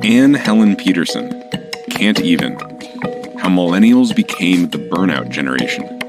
Anne Helen Peterson, Can't Even: How Millennials Became the Burnout Generation.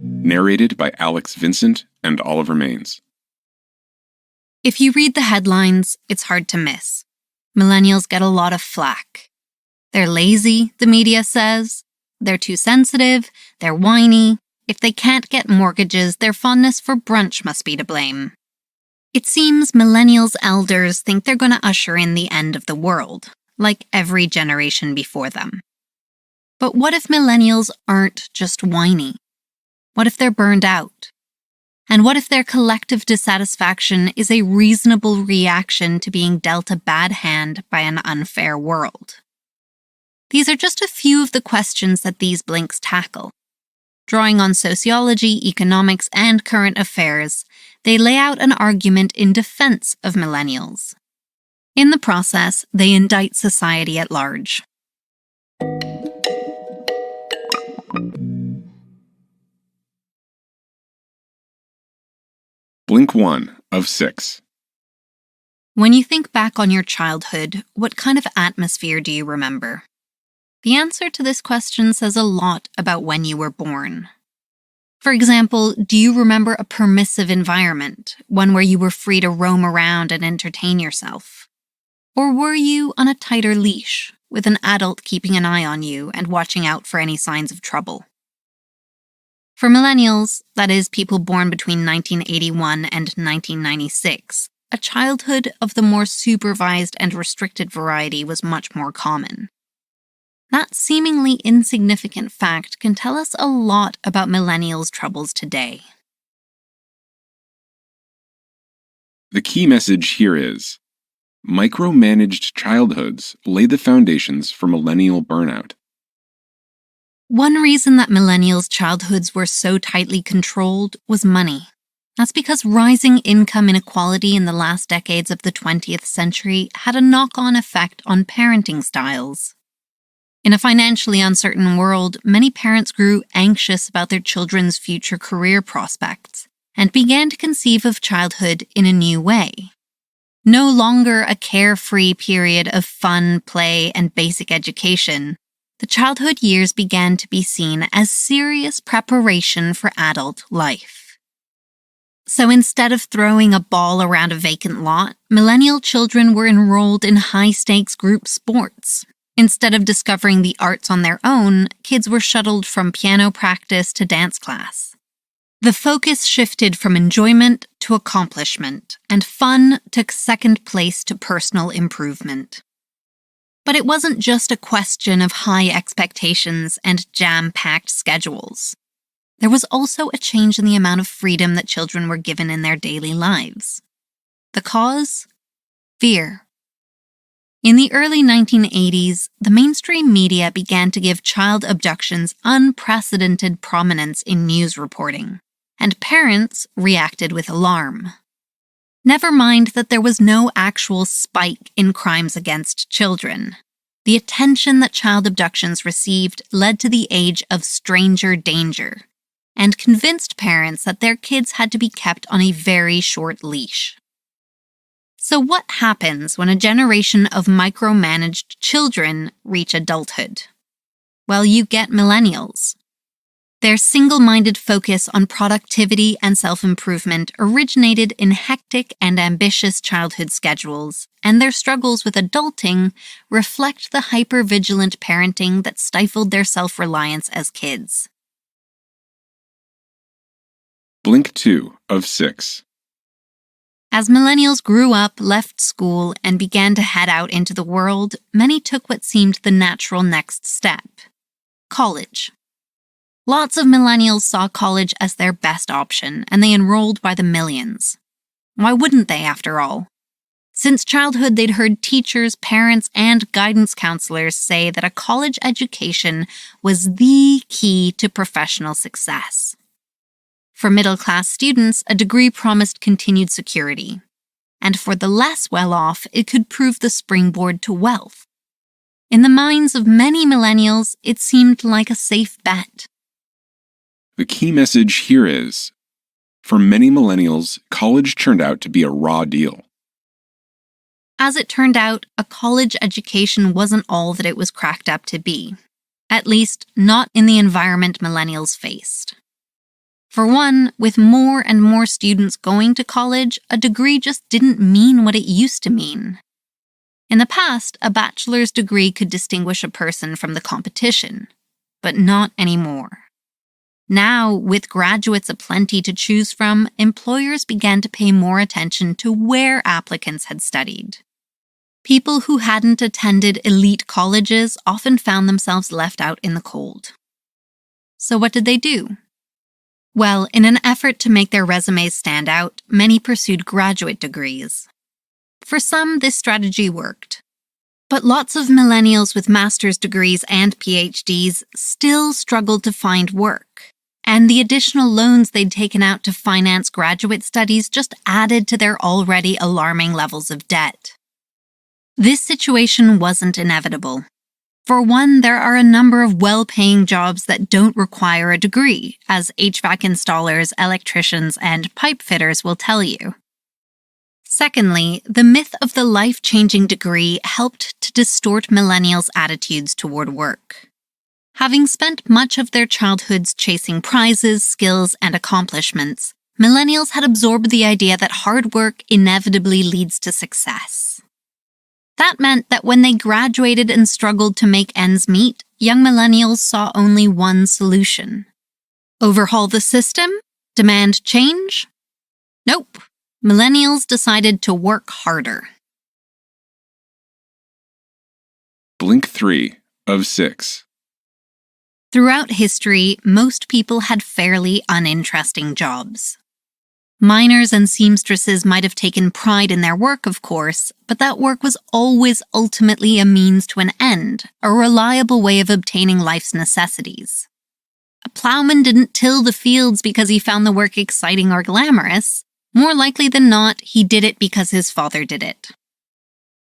Narrated by Alex Vincent and Oliver Maines. If you read the headlines, it's hard to miss. Millennials get a lot of flak. They're lazy, the media says. They're too sensitive. They're whiny. If they can't get mortgages, their fondness for brunch must be to blame. It seems millennials' elders think they're going to usher in the end of the world, like every generation before them. But what if millennials aren't just whiny? What if they're burned out? And what if their collective dissatisfaction is a reasonable reaction to being dealt a bad hand by an unfair world? These are just a few of the questions that these blinks tackle. Drawing on sociology, economics, and current affairs, they lay out an argument in defense of millennials. In the process, they indict society at large. Blink 1 of 6. When you think back on your childhood, what kind of atmosphere do you remember? The answer to this question says a lot about when you were born. For example, do you remember a permissive environment, one where you were free to roam around and entertain yourself? Or were you on a tighter leash, with an adult keeping an eye on you and watching out for any signs of trouble? For millennials, that is, people born between 1981 and 1996, a childhood of the more supervised and restricted variety was much more common. That seemingly insignificant fact can tell us a lot about millennials' troubles today. The key message here is: micromanaged childhoods lay the foundations for millennial burnout. One reason that millennials' childhoods were so tightly controlled was money. That's because rising income inequality in the last decades of the 20th century had a knock-on effect on parenting styles. In a financially uncertain world, many parents grew anxious about their children's future career prospects and began to conceive of childhood in a new way. No longer a carefree period of fun, play, and basic education, the childhood years began to be seen as serious preparation for adult life. So instead of throwing a ball around a vacant lot, millennial children were enrolled in high-stakes group sports. Instead of discovering the arts on their own, kids were shuttled from piano practice to dance class. The focus shifted from enjoyment to accomplishment, and fun took second place to personal improvement. But it wasn't just a question of high expectations and jam-packed schedules. There was also a change in the amount of freedom that children were given in their daily lives. The cause? Fear. In the early 1980s, the mainstream media began to give child abductions unprecedented prominence in news reporting, and parents reacted with alarm. Never mind that there was no actual spike in crimes against children. The attention that child abductions received led to the age of stranger danger, and convinced parents that their kids had to be kept on a very short leash. So what happens when a generation of micromanaged children reach adulthood? Well, you get millennials. Their single-minded focus on productivity and self-improvement originated in hectic and ambitious childhood schedules, and their struggles with adulting reflect the hyper-vigilant parenting that stifled their self-reliance as kids. Blink 2 of 6. As millennials grew up, left school, and began to head out into the world, many took what seemed the natural next step: college. Lots of millennials saw college as their best option, and they enrolled by the millions. Why wouldn't they, after all? Since childhood, they'd heard teachers, parents, and guidance counselors say that a college education was the key to professional success. For middle-class students, a degree promised continued security. And for the less well-off, it could prove the springboard to wealth. In the minds of many millennials, it seemed like a safe bet. The key message here is: for many millennials, college turned out to be a raw deal. As it turned out, a college education wasn't all that it was cracked up to be. At least, not in the environment millennials faced. For one, with more and more students going to college, a degree just didn't mean what it used to mean. In the past, a bachelor's degree could distinguish a person from the competition, but not anymore. Now, with graduates aplenty to choose from, employers began to pay more attention to where applicants had studied. People who hadn't attended elite colleges often found themselves left out in the cold. So what did they do? Well, in an effort to make their resumes stand out, many pursued graduate degrees. For some, this strategy worked. But lots of millennials with master's degrees and PhDs still struggled to find work. And the additional loans they'd taken out to finance graduate studies just added to their already alarming levels of debt. This situation wasn't inevitable. For one, there are a number of well-paying jobs that don't require a degree, as HVAC installers, electricians, and pipe fitters will tell you. Secondly, the myth of the life-changing degree helped to distort millennials' attitudes toward work. Having spent much of their childhoods chasing prizes, skills, and accomplishments, millennials had absorbed the idea that hard work inevitably leads to success. That meant that when they graduated and struggled to make ends meet, young millennials saw only one solution. Overhaul the system? Demand change? Nope. Millennials decided to work harder. Blink 3 of 6. Throughout history, most people had fairly uninteresting jobs. Miners and seamstresses might have taken pride in their work, of course, but that work was always ultimately a means to an end, a reliable way of obtaining life's necessities. A plowman didn't till the fields because he found the work exciting or glamorous. More likely than not, he did it because his father did it.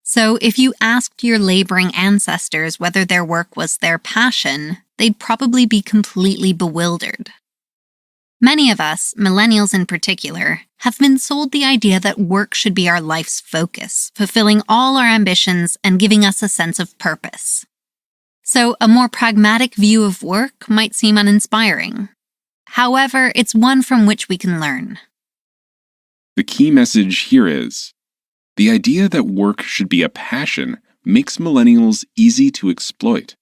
So if you asked your laboring ancestors whether their work was their passion, they'd probably be completely bewildered. Many of us, millennials in particular, have been sold the idea that work should be our life's focus, fulfilling all our ambitions and giving us a sense of purpose. So a more pragmatic view of work might seem uninspiring. However, it's one from which we can learn. The key message here is, the idea that work should be a passion makes millennials easy to exploit.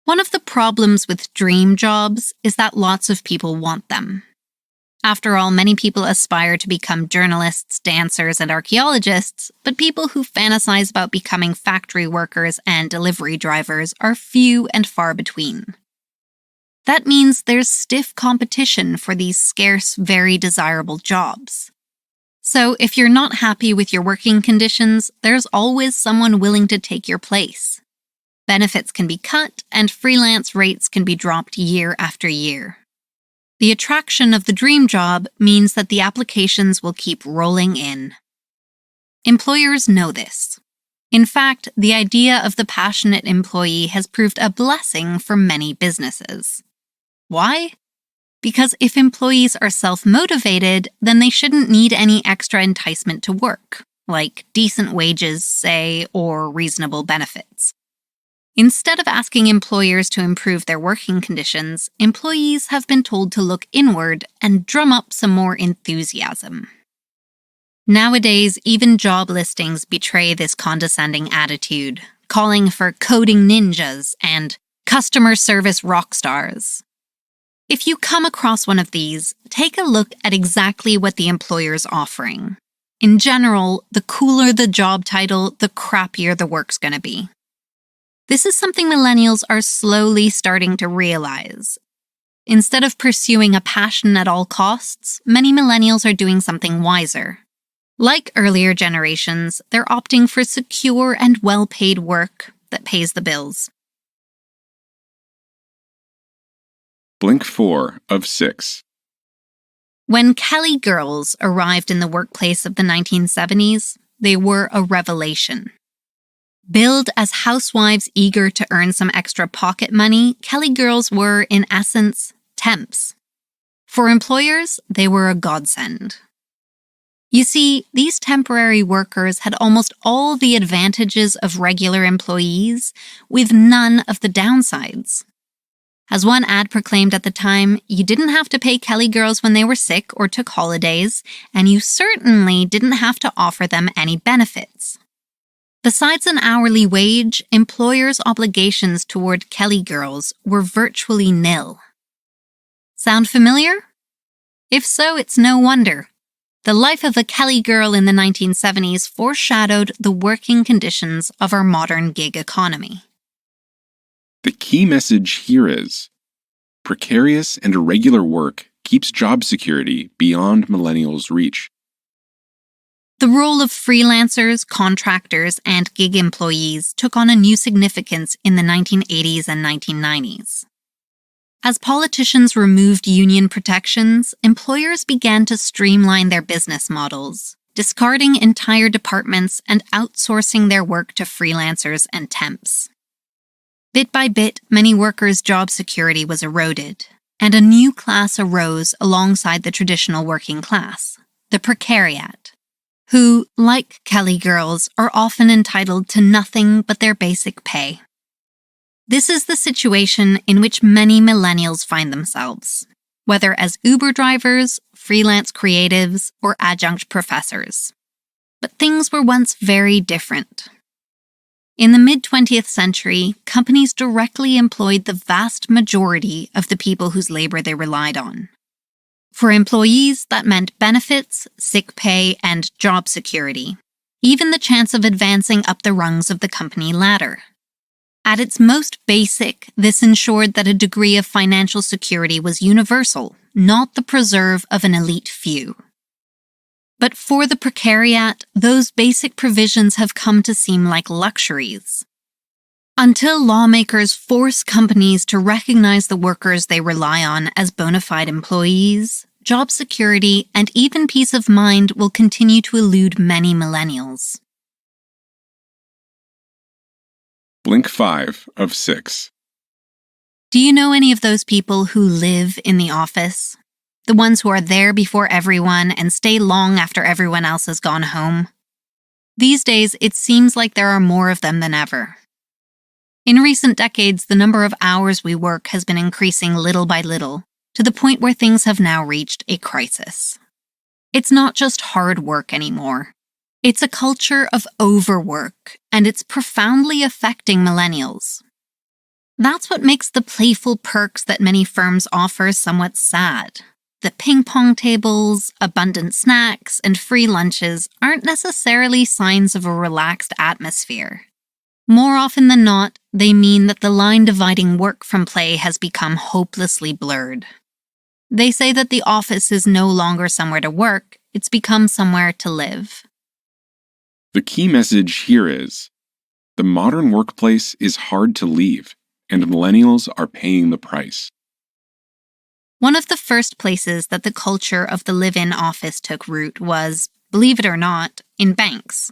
One of the problems with dream jobs is that lots of people want them. After all, many people aspire to become journalists, dancers, and archaeologists, but people who fantasize about becoming factory workers and delivery drivers are few and far between. That means there's stiff competition for these scarce, very desirable jobs. So if you're not happy with your working conditions, there's always someone willing to take your place. Benefits can be cut, and freelance rates can be dropped year after year. The attraction of the dream job means that the applications will keep rolling in. Employers know this. In fact, the idea of the passionate employee has proved a blessing for many businesses. Why? Because if employees are self-motivated, then they shouldn't need any extra enticement to work, like decent wages, say, or reasonable benefits. Instead of asking employers to improve their working conditions, employees have been told to look inward and drum up some more enthusiasm. Nowadays, even job listings betray this condescending attitude, calling for coding ninjas and customer service rock stars. If you come across one of these, take a look at exactly what the employer's offering. In general, the cooler the job title, the crappier the work's going to be. This is something millennials are slowly starting to realize. Instead of pursuing a passion at all costs, many millennials are doing something wiser. Like earlier generations, they're opting for secure and well-paid work that pays the bills. Blink 4 of 6. When Kelly girls arrived in the workplace of the 1970s, they were a revelation. Billed as housewives eager to earn some extra pocket money, Kelly girls were, in essence, temps. For employers, they were a godsend. You see, these temporary workers had almost all the advantages of regular employees, with none of the downsides. As one ad proclaimed at the time, you didn't have to pay Kelly girls when they were sick or took holidays, and you certainly didn't have to offer them any benefits. Besides an hourly wage, employers' obligations toward Kelly girls were virtually nil. Sound familiar? If so, it's no wonder. The life of a Kelly girl in the 1970s foreshadowed the working conditions of our modern gig economy. The key message here is, precarious and irregular work keeps job security beyond millennials' reach. The role of freelancers, contractors, and gig employees took on a new significance in the 1980s and 1990s. As politicians removed union protections, employers began to streamline their business models, discarding entire departments and outsourcing their work to freelancers and temps. Bit by bit, many workers' job security was eroded, and a new class arose alongside the traditional working class, the precariat, who, like Kelly girls, are often entitled to nothing but their basic pay. This is the situation in which many millennials find themselves, whether as Uber drivers, freelance creatives, or adjunct professors. But things were once very different. In the mid-20th century, companies directly employed the vast majority of the people whose labor they relied on. For employees, that meant benefits, sick pay, and job security, even the chance of advancing up the rungs of the company ladder. At its most basic, this ensured that a degree of financial security was universal, not the preserve of an elite few. But for the precariat, those basic provisions have come to seem like luxuries. Until lawmakers force companies to recognize the workers they rely on as bona fide employees, job security and even peace of mind will continue to elude many millennials. Blink 5 of 6. Do you know any of those people who live in the office? The ones who are there before everyone and stay long after everyone else has gone home? These days, it seems like there are more of them than ever. In recent decades, the number of hours we work has been increasing little by little, to the point where things have now reached a crisis. It's not just hard work anymore. It's a culture of overwork, and it's profoundly affecting millennials. That's what makes the playful perks that many firms offer somewhat sad. The ping pong tables, abundant snacks, and free lunches aren't necessarily signs of a relaxed atmosphere. More often than not, they mean that the line dividing work from play has become hopelessly blurred. They say that the office is no longer somewhere to work, it's become somewhere to live. The key message here is, the modern workplace is hard to leave, and millennials are paying the price. One of the first places that the culture of the live-in office took root was, believe it or not, in banks.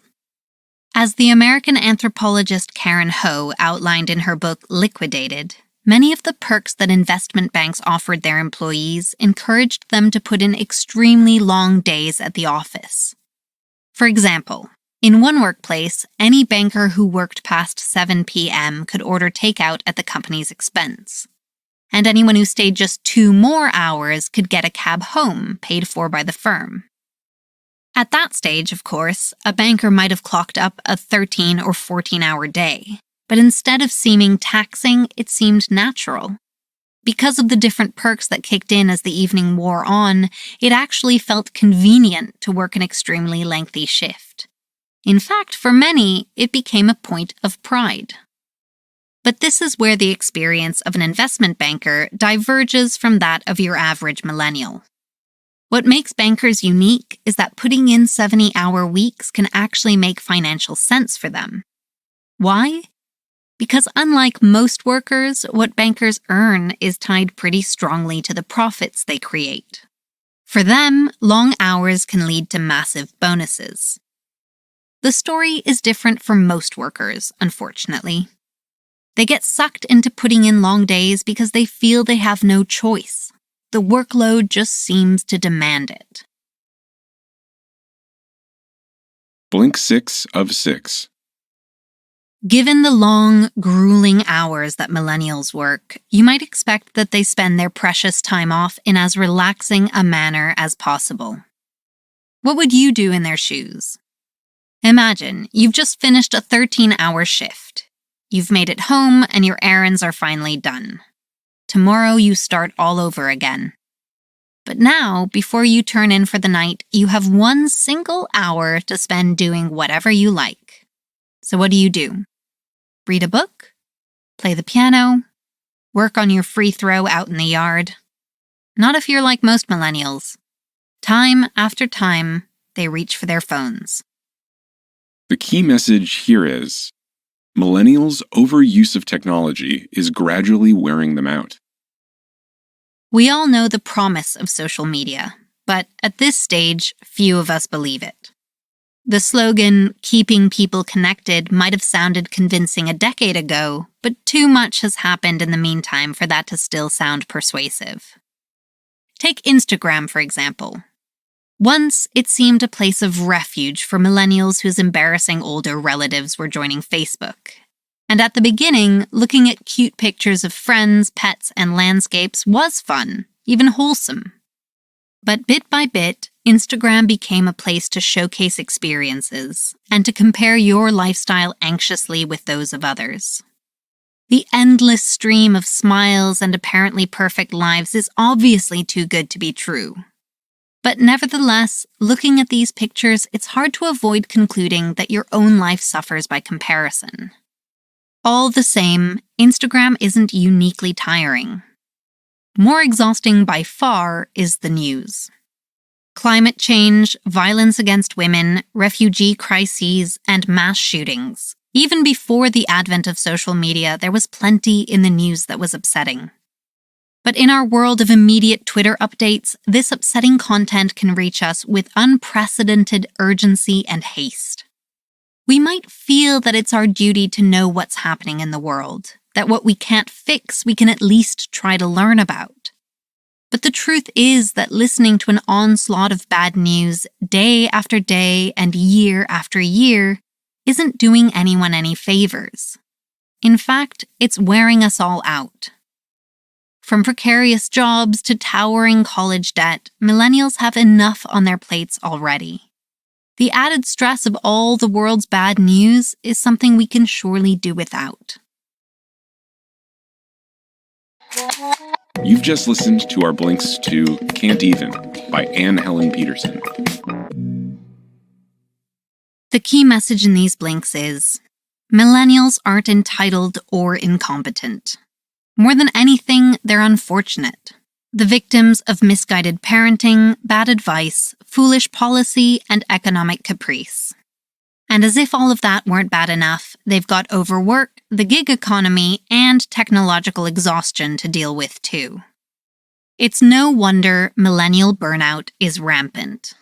As the American anthropologist Karen Ho outlined in her book Liquidated, many of the perks that investment banks offered their employees encouraged them to put in extremely long days at the office. For example, in one workplace, any banker who worked past 7 p.m. could order takeout at the company's expense. And anyone who stayed just 2 more hours could get a cab home, paid for by the firm. At that stage, of course, a banker might have clocked up a 13 or 14-hour day, but instead of seeming taxing, it seemed natural. Because of the different perks that kicked in as the evening wore on, it actually felt convenient to work an extremely lengthy shift. In fact, for many, it became a point of pride. But this is where the experience of an investment banker diverges from that of your average millennial. What makes bankers unique is that putting in 70-hour weeks can actually make financial sense for them. Why? Because unlike most workers, what bankers earn is tied pretty strongly to the profits they create. For them, long hours can lead to massive bonuses. The story is different for most workers, unfortunately. They get sucked into putting in long days because they feel they have no choice. The workload just seems to demand it. Blink 6 of 6. Given the long, grueling hours that millennials work, you might expect that they spend their precious time off in as relaxing a manner as possible. What would you do in their shoes? Imagine you've just finished a 13-hour shift. You've made it home and your errands are finally done. Tomorrow you start all over again. But now, before you turn in for the night, you have one single hour to spend doing whatever you like. So what do? Read a book? Play the piano? Work on your free throw out in the yard? Not if you're like most millennials. Time after time, they reach for their phones. The key message here is, millennials' overuse of technology is gradually wearing them out. We all know the promise of social media, but at this stage, few of us believe it. The slogan, keeping people connected, might have sounded convincing a decade ago, but too much has happened in the meantime for that to still sound persuasive. Take Instagram, for example. Once, it seemed a place of refuge for millennials whose embarrassing older relatives were joining Facebook. And at the beginning, looking at cute pictures of friends, pets, and landscapes was fun, even wholesome. But bit by bit, Instagram became a place to showcase experiences and to compare your lifestyle anxiously with those of others. The endless stream of smiles and apparently perfect lives is obviously too good to be true. But nevertheless, looking at these pictures, it's hard to avoid concluding that your own life suffers by comparison. All the same, Instagram isn't uniquely tiring. More exhausting by far is the news. Climate change, violence against women, refugee crises, and mass shootings. Even before the advent of social media, there was plenty in the news that was upsetting. But in our world of immediate Twitter updates, this upsetting content can reach us with unprecedented urgency and haste. We might feel that it's our duty to know what's happening in the world, that what we can't fix, we can at least try to learn about. But the truth is that listening to an onslaught of bad news day after day and year after year isn't doing anyone any favors. In fact, it's wearing us all out. From precarious jobs to towering college debt, millennials have enough on their plates already. The added stress of all the world's bad news is something we can surely do without. You've just listened to our blinks to Can't Even by Anne Helen Peterson. The key message in these blinks is, millennials aren't entitled or incompetent. More than anything, they're unfortunate. The victims of misguided parenting, bad advice, foolish policy, and economic caprice. And as if all of that weren't bad enough, they've got overwork, the gig economy, and technological exhaustion to deal with too. It's no wonder millennial burnout is rampant.